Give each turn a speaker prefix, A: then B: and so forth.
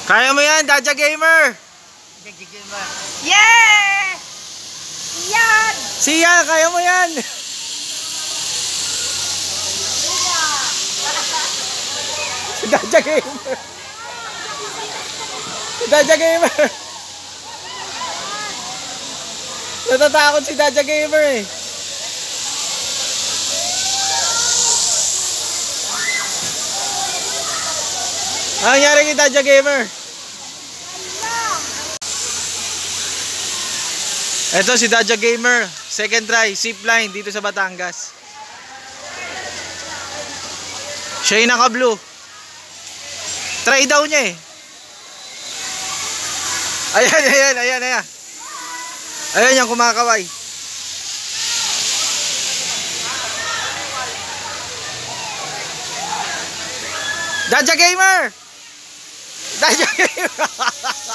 A: Kaya mo yan, Daja Gamer!
B: Yeah! Yan!
A: Siya, kaya mo yan! Si Daja Gamer! Si Daja Gamer! Natatakot si Daja Gamer eh! Ano nangyari kay Daja Gamer? Ito si Daja Gamer, second try, zipline dito sa Batangas. Siya yung naka-blue. Try daw niya eh. Ayan. Ayan yung kumakaway. Daja Gamer! Daja Gamer!